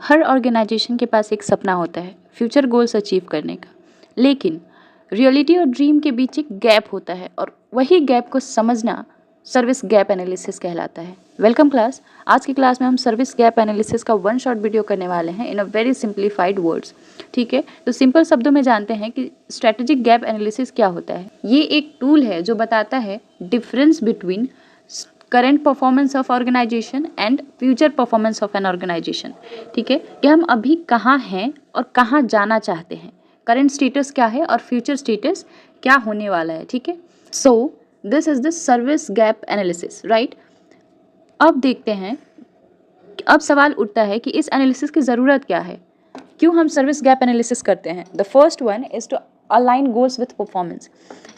हर organisation के पास एक सपना होता है फ्यूचर गोल्स अचीव करने का, लेकिन रियलिटी और ड्रीम के बीच एक गैप होता है और वही गैप को समझना सर्विस गैप एनालिसिस कहलाता है। Welcome class. आज की क्लास में हम सर्विस गैप एनालिसिस का वन शॉट वीडियो करने वाले हैं इन अ वेरी सिंप्लीफाइड वर्ड्स। ठीक है, तो सिंपल शब्दों में जानते हैं कि स्ट्रेटेजिक गैप एनालिसिस क्या होता है। ये एक टूल है जो बताता है difference between current performance of organisation and future performance of an organisation. ठीक है, कि हम अभी कहाँ हैं और कहाँ जाना चाहते हैं, करंट स्टेटस क्या है और फ्यूचर स्टेटस क्या होने वाला है। ठीक है, so this is the service gap analysis, right. अब देखते हैं, अब सवाल उठता है कि इस एनालिसिस की ज़रूरत क्या है, क्यों हम सर्विस गैप एनालिसिस करते हैं। The first one is to align goals with performance.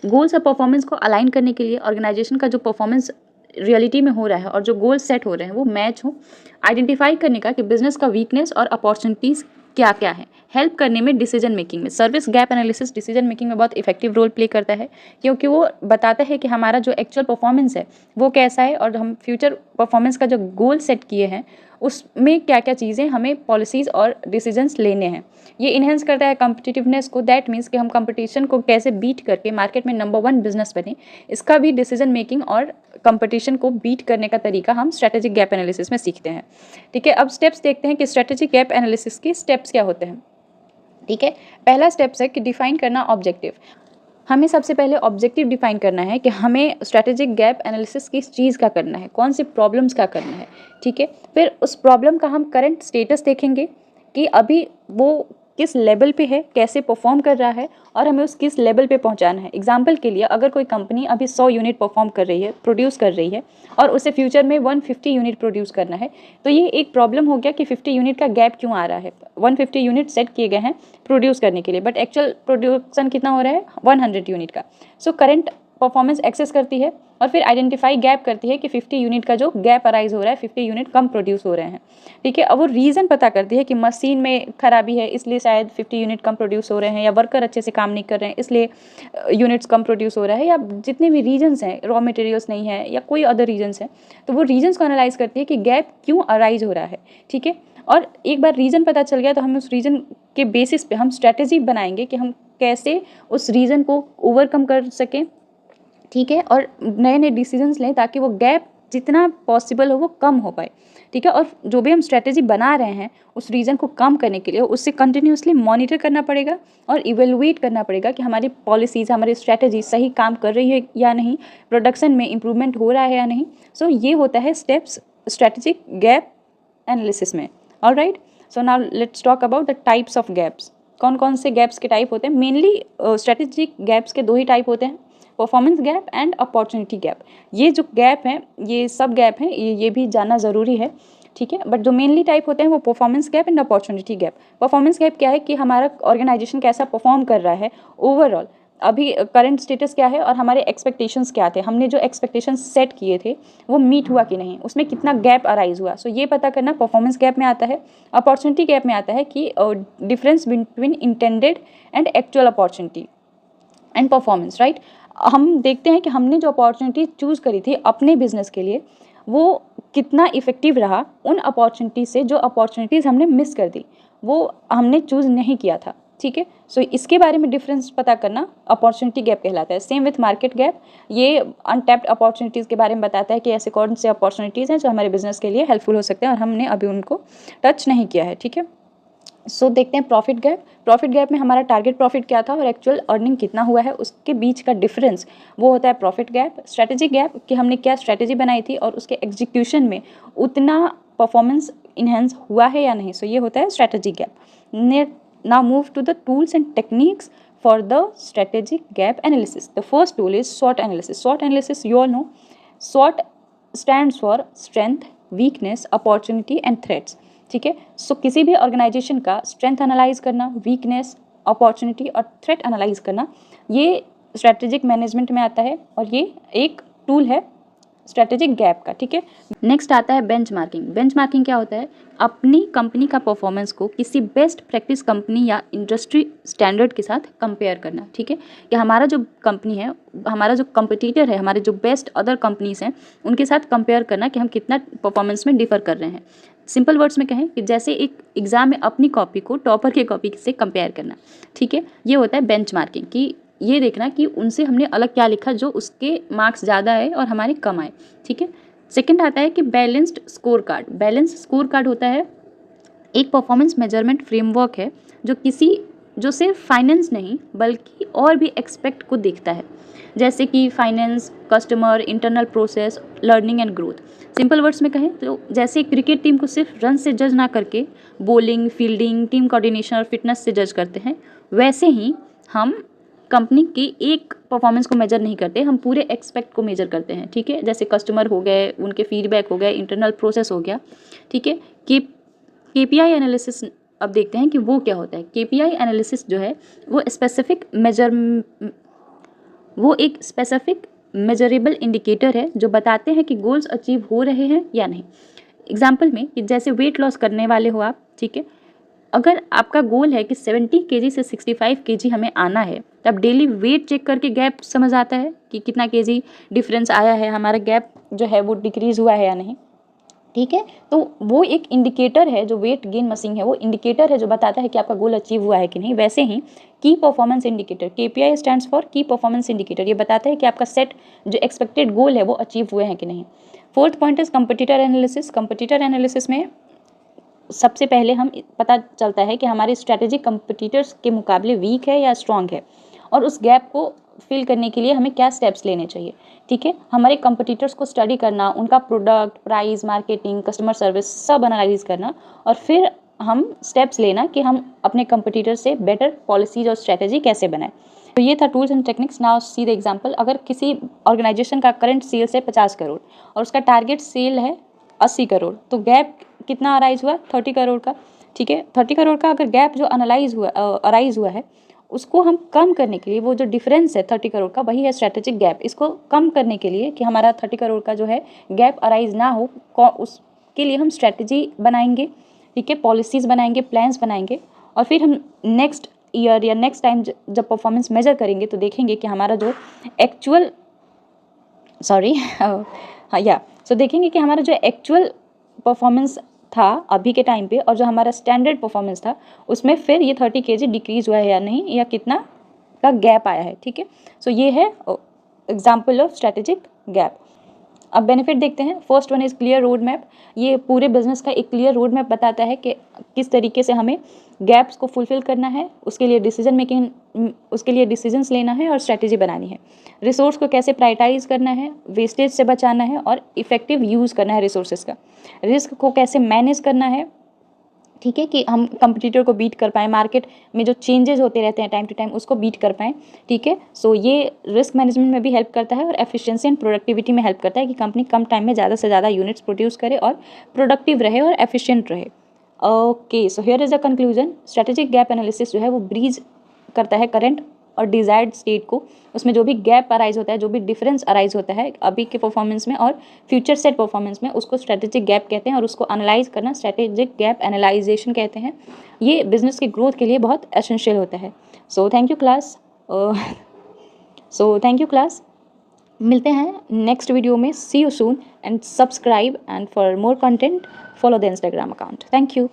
Goals और परफॉर्मेंस को अलाइन करने के लिए ऑर्गेनाइजेशन का जो परफॉर्मेंस रियलिटी में हो रहा है और जो गोल सेट हो रहे हैं वो मैच हो। आइडेंटिफाई करने का कि बिजनेस का वीकनेस और अपॉर्चुनिटीज़ क्या क्या है। हेल्प करने में डिसीजन मेकिंग में service gap analysis decision making में बहुत इफेक्टिव रोल प्ले करता है, क्योंकि वो बताता है कि हमारा जो एक्चुअल परफॉर्मेंस है वो कैसा है और हम फ्यूचर परफॉर्मेंस का जो गोल सेट किए हैं उसमें क्या क्या चीज़ें हमें पॉलिसीज़ और डिसीजंस लेने हैं। ये इन्हेंस करता है कॉम्पिटिटिवनेस को। दैट मीन्स कि हम कंपटीशन को कैसे बीट करके मार्केट में नंबर 1 बिजनेस बने, इसका भी डिसीजन मेकिंग और कंपटीशन को बीट करने का तरीका हम स्ट्रेटेजिक गैप एनालिसिस में सीखते हैं। ठीक है, अब स्टेप्स देखते हैं कि स्ट्रेटेजिक गैप एनालिसिस के स्टेप्स क्या होते हैं। ठीक है, पहला स्टेप्स है कि डिफाइन करना ऑब्जेक्टिव। हमें सबसे पहले ऑब्जेक्टिव डिफाइन करना है कि हमें स्ट्रेटेजिक गैप एनालिसिस किस चीज़ का करना है, कौन सी प्रॉब्लम्स का करना है। ठीक है, फिर उस प्रॉब्लम का हम करंट स्टेटस देखेंगे कि अभी वो किस लेवल पे है, कैसे परफॉर्म कर रहा है और हमें उस किस लेवल पे पहुंचाना है। एग्जांपल के लिए अगर कोई कंपनी अभी 100 यूनिट परफॉर्म कर रही है, प्रोड्यूस कर रही है और उसे फ्यूचर में 150 यूनिट प्रोड्यूस करना है, तो ये एक प्रॉब्लम हो गया कि 50 यूनिट का गैप क्यों आ रहा है। 150 यूनिट सेट किए गए हैं प्रोड्यूस करने के लिए, बट एक्चुअल प्रोड्यूक्शन कितना हो रहा है 100 यूनिट का। सो करंट परफॉर्मेंस एक्सेस करती है और फिर आइडेंटिफाई गैप करती है कि 50 यूनिट का जो गैप अराइज हो रहा है, 50 यूनिट कम प्रोड्यूस हो रहे हैं। ठीक है, अब वो रीज़न पता करती है कि मशीन में खराबी है इसलिए शायद 50 यूनिट कम प्रोड्यूस हो रहे हैं, या वर्कर अच्छे से काम नहीं कर रहे हैं इसलिए यूनिट्स कम प्रोड्यूस हो रहा है, या जितने भी रीजन्स हैं, रॉ मटेरियल्स नहीं है या कोई अदर रीजन्स हैं, तो वो रीजन्स को एनालाइज करती है कि गैप क्यों अराइज हो रहा है। ठीक है, और एक बार रीज़न पता चल गया तो हम उस रीज़न के बेसिस पे हम स्ट्रेटेजी बनाएंगे कि हम कैसे उस रीज़न को ओवरकम कर सकें। ठीक है, और नए नए डिसीजंस लें ताकि वो गैप जितना पॉसिबल हो वो कम हो पाए। ठीक है, और जो भी हम स्ट्रेटेजी बना रहे हैं उस रीज़न को कम करने के लिए उससे कंटिन्यूसली मॉनिटर करना पड़ेगा और इवेलुएट करना पड़ेगा कि हमारी पॉलिसीज़, हमारी स्ट्रेटेजी सही काम कर रही है या नहीं, प्रोडक्शन में इंप्रूवमेंट हो रहा है या नहीं। सो ये होता है स्टेप्स स्ट्रेटेजिक गैप एनालिसिस में। Alright, so now let's talk about the types of gaps. कौन कौन से गैप्स के टाइप होते हैं। मेनली स्ट्रेटेजिक गैप्स के 2 ही टाइप होते हैं, performance gap and opportunity gap. ये जो गैप हैं, ये सब गैप हैं, ये भी जानना ज़रूरी है। ठीक है, बट जो मेनली टाइप होते हैं वो performance gap and opportunity gap. Performance gap क्या है कि हमारा ऑर्गेनाइजेशन कैसा परफॉर्म कर रहा है ओवरऑल, अभी करंट स्टेटस क्या है और हमारे एक्सपेक्टेशंस क्या थे, हमने जो एक्सपेक्टेशंस सेट किए थे वो मीट हुआ कि नहीं, उसमें कितना गैप अराइज हुआ। सो ये पता करना परफॉर्मेंस गैप में आता है। अपॉर्चुनिटी गैप में आता है कि difference between intended and actual opportunity and performance, right. हम देखते हैं कि हमने जो अपॉर्चुनिटी चूज़ करी थी अपने बिजनेस के लिए वो कितना इफेक्टिव रहा उन अपॉर्चुनिटी से जो अपॉर्चुनिटीज़ हमने मिस कर दी, वो हमने चूज़ नहीं किया था। ठीक है, सो इसके बारे में डिफरेंस पता करना अपॉर्चुनिटी गैप कहलाता है। सेम विथ मार्केट गैप, ये अनटैप्ड अपॉर्चुनिटीज़ के बारे में बताता है कि ऐसे कौन से अपॉर्चुनिटीज़ हैं जो हमारे बिजनेस के लिए हेल्पफुल हो सकते हैं और हमने अभी उनको टच नहीं किया है। ठीक है, सो देखते हैं प्रॉफिट गैप। प्रॉफिट गैप में हमारा टारगेट प्रॉफिट क्या था और एक्चुअल अर्निंग कितना हुआ है, उसके बीच का डिफरेंस वो होता है प्रॉफिट गैप। स्ट्रेटेजी गैप कि हमने क्या स्ट्रेटेजी बनाई थी और उसके एग्जीक्यूशन में उतना परफॉर्मेंस इन्हेंस हुआ है या नहीं। सो ये होता है strategy gap. Now move to the tools and techniques for the strategic gap analysis. The first tool is SWOT analysis. SWOT analysis you all know, SWOT stands for strength, weakness, opportunity and threats. ठीक है, so किसी भी organisation का strength analyse करना, weakness, opportunity और threat analyse करना, ये strategic management में आता है और ये एक टूल है स्ट्रेटेजिक गैप का। ठीक है, नेक्स्ट आता है बेंचमार्किंग। बेंचमार्किंग क्या होता है, अपनी कंपनी का परफॉर्मेंस को किसी बेस्ट प्रैक्टिस कंपनी या इंडस्ट्री स्टैंडर्ड के साथ कंपेयर करना। ठीक है, कि हमारा जो कंपनी है, हमारा जो कंपटीटर है, हमारे जो बेस्ट अदर कंपनीज हैं उनके साथ कंपेयर करना कि हम कितना परफॉर्मेंस में डिफर कर रहे हैं। सिंपल वर्ड्स में कहें कि जैसे एक एग्ज़ाम में अपनी कॉपी को टॉपर के कॉपी से कंपेयर करना, ठीक है। ये होता है बेंचमार्किंग, कि ये देखना कि उनसे हमने अलग क्या लिखा जो उसके मार्क्स ज़्यादा आए और हमारे कम आए, ठीक है। सेकंड आता है कि balanced score card. Balance score card होता है एक परफॉर्मेंस मेजरमेंट फ्रेमवर्क है जो सिर्फ फाइनेंस नहीं बल्कि और भी एक्सपेक्ट को देखता है, जैसे कि finance, customer, internal process, learning and growth. Simple words में कहें तो जैसे क्रिकेट टीम को सिर्फ रन से जज ना करके बॉलिंग, फील्डिंग, टीम कोऑर्डिनेशन और फिटनेस से जज करते हैं, वैसे ही हम कंपनी की एक परफॉर्मेंस को मेजर नहीं करते, हम पूरे एक्सपेक्ट को मेजर करते हैं, ठीक है। जैसे कस्टमर हो गए, उनके फीडबैक हो गए, इंटरनल प्रोसेस हो गया, ठीक है। कि केपीआई एनालिसिस अब देखते हैं कि वो क्या होता है। केपीआई एनालिसिस जो है वो एक स्पेसिफिक मेजरेबल इंडिकेटर है जो बताते हैं कि गोल्स अचीव हो रहे हैं या नहीं। एग्जाम्पल में कि जैसे वेट लॉस करने वाले हो आप, ठीक है। अगर आपका गोल है कि 70 केजी से 65 केजी हमें आना है, तब डेली वेट चेक करके गैप समझ आता है कि कितना केजी डिफरेंस आया है, हमारा गैप जो है वो डिक्रीज हुआ है या नहीं, ठीक है। तो वो एक इंडिकेटर है, जो वेट गेन मशीन है वो इंडिकेटर है जो बताता है कि आपका गोल अचीव हुआ है कि नहीं। वैसे ही की performance indicator, KPI stands for की परफॉर्मेंस इंडिकेटर, ये बताता है कि आपका सेट जो एक्सपेक्टेड गोल है वो अचीव हुए हैं कि नहीं। Fourth point is competitor analysis. Competitor analysis में सबसे पहले हम पता चलता है कि हमारे स्ट्रैटेजिक कंपटीटर्स के मुकाबले वीक है या स्ट्रांग है, और उस गैप को फिल करने के लिए हमें क्या स्टेप्स लेने चाहिए, ठीक है। हमारे कंपटीटर्स को स्टडी करना, उनका product, price, marketing, customer service सब एनालाइज करना, और फिर हम स्टेप्स लेना कि हम अपने कंपटीटर से बेटर पॉलिसीज और स्ट्रैटेजी कैसे बनाएं। तो ये था tools and techniques. Now see the example. अगर किसी ऑर्गेनाइजेशन का करंट सेल्स है 50 करोड़ और उसका टारगेट सेल है 80 करोड़, तो गैप कितना अराइज हुआ? 30 करोड़ का, ठीक है। 30 करोड़ का अगर गैप जो अराइज हुआ है उसको हम कम करने के लिए, वो जो डिफरेंस है 30 करोड़ का, वही है स्ट्रैटेजिक गैप। इसको कम करने के लिए कि हमारा 30 करोड़ का जो है गैप अराइज ना हो, उसके लिए हम स्ट्रैटेजी बनाएंगे, ठीक है, पॉलिसीज़ बनाएंगे, प्लान्स बनाएंगे, और फिर हम नेक्स्ट ईयर या नेक्स्ट टाइम जब परफॉर्मेंस मेजर करेंगे तो देखेंगे कि हमारा जो एक्चुअल देखेंगे कि हमारा जो एक्चुअल परफॉर्मेंस था अभी के टाइम पे और जो हमारा स्टैंडर्ड परफॉर्मेंस था उसमें फिर ये 30 केजी डिक्रीज हुआ है या नहीं, या कितना का गैप आया है, ठीक है। सो ये है एग्जाम्पल ऑफ स्ट्रैटेजिक गैप। अब बेनिफिट देखते हैं। First one is clear road map. ये पूरे बिजनेस का एक क्लियर रोड मैप बताता है कि किस तरीके से हमें गैप्स को फुलफिल करना है, उसके लिए डिसीजंस लेना है और स्ट्रैटेजी बनानी है। रिसोर्स को कैसे प्रायोरिटाइज करना है, वेस्टेज से बचाना है और इफेक्टिव यूज़ करना है रिसोर्सेज का। रिस्क को कैसे मैनेज करना है, ठीक है, कि हम कंपटीटर को बीट कर पाएँ, मार्केट में जो चेंजेस होते रहते हैं टाइम टू टाइम उसको बीट कर पाएँ, ठीक है। सो ये रिस्क मैनेजमेंट में भी हेल्प करता है और एफिशिएंसी एंड प्रोडक्टिविटी में हेल्प करता है कि कंपनी कम टाइम में ज़्यादा से ज़्यादा यूनिट्स प्रोड्यूस करे और प्रोडक्टिव रहे और एफिशिएंट रहे। Okay, so here is the conclusion. Strategic gap analysis जो है वो ब्रीज करता है करंट और डिजायर्ड स्टेट को, उसमें जो भी गैप अराइज होता है, जो भी डिफरेंस अराइज होता है अभी के परफॉर्मेंस में और फ्यूचर सेट परफॉर्मेंस में, उसको स्ट्रैटेजिक गैप कहते हैं और उसको एनालाइज करना स्ट्रैटेजिक गैप एनालाइजेशन कहते हैं। ये बिजनेस के ग्रोथ के लिए बहुत एसेंशियल होता है। So thank you class. मिलते हैं नेक्स्ट वीडियो में। See you soon and subscribe, and for more content follow the Instagram account. Thank you.